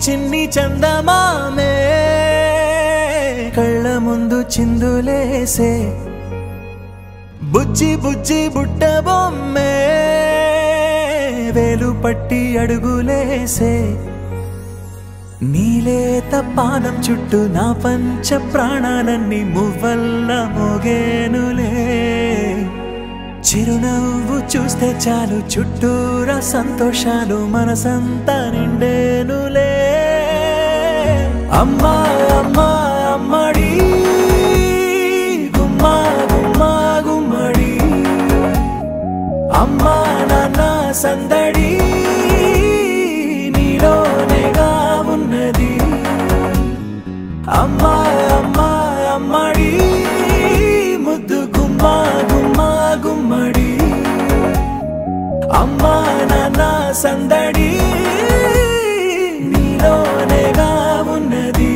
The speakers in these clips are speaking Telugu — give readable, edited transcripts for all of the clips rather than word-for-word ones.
చిన్ని చందమామే కళ్ళ ముందు చిందులేసే బుజ్జి బుజ్జి బుట్ట బొమ్మే వేలు పట్టి అడుగులేసే నీలేత పానం చుట్టూ నా పంచ ప్రాణాలన్నీ మువ్వల్ల మోగేనులే చిరునవ్వు చూస్తే చాలు చుట్టూరా సంతోషాలు మనసంతా నిండేనులే అమ్మా అమ్మా అమ్మడి గుమ్మా గుమ్మా గుమ్మడి అమ్మా నాన్న సందడి నీలోనేగా ఉన్నది అమ్మా అమ్మా అమ్మడి ముద్దు గుమ్మా గుమ్మా గుమ్మడి అమ్మా నాన్న సందడి నీలోనేగా ఉన్నది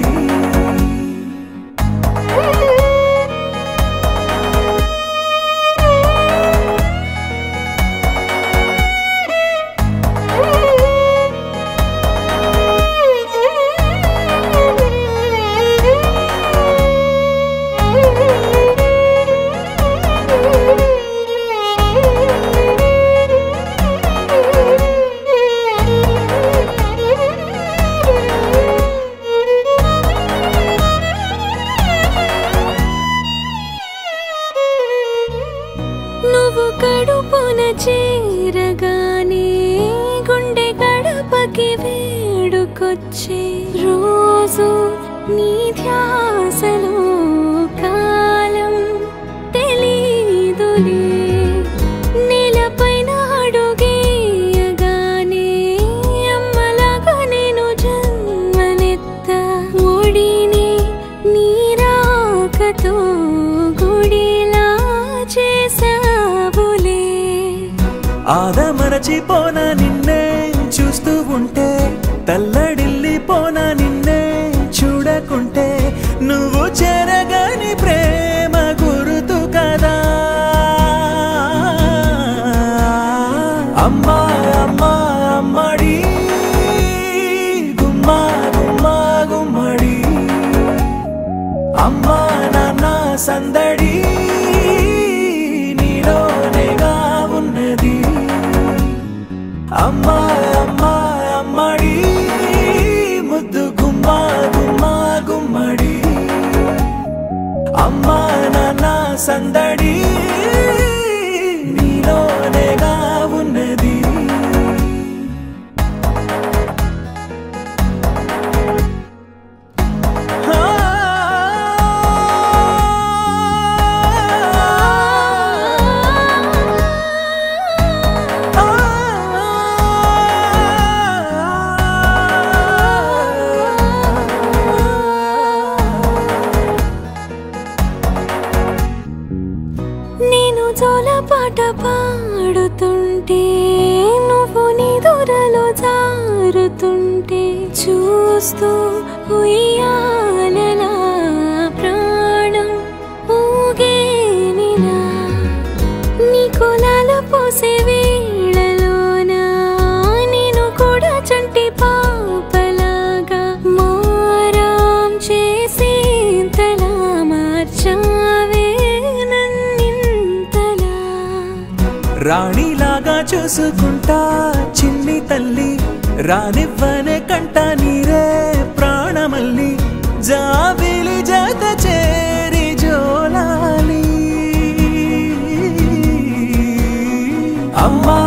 నువ్వు కడుపున చేరగానే గుండె గడపకి వేడుకొచ్చే రోజు నీ ధ్యాసలో కాలం తెలీదులే నేలపైన అడుగేయగానే అమ్మలాగా నేను జన్మనెత్త ఒడిని నీ రాకతో గుడిలా చేసావులే ఆదమరచిపోనా నిన్నే చూస్తూ ఉంటే తల్లడిల్లిపోనా నిన్నే చూడకుంటే నువ్వు చెరగని ప్రేమ గుర్తు కదా అమ్మా అమ్మా అమ్మడి గుమ్మా గుమ్మా గుమ్మడి అమ్మా నాన్న సందడి నీలోనేగా ఉన్నది అమ్మా అమ్మా అమ్మడి ముద్దు గుమ్మా గుమ్మా గుమ్మడి అమ్మా నాన్న సందడి నీలోనేగా ఉన్నది నేను జోలపాట పాడుతుంటే నువ్వు నిదురలో జారుతుంటే చూస్తూ ఉయ్యాలలా ప్రాణం ఊగేనిలా నీ కులాల పోసే వేళలోన నేను కూడా చంటి పాపలాగా మారాం చేసేంతలా మార్చావే రాణిలాగా చూసుకుంటా చిన్ని తల్లి రానివ్వనే కంట నీరే ప్రాణమల్లి జాబిలి జత చేరి జోలాలి అమ్మా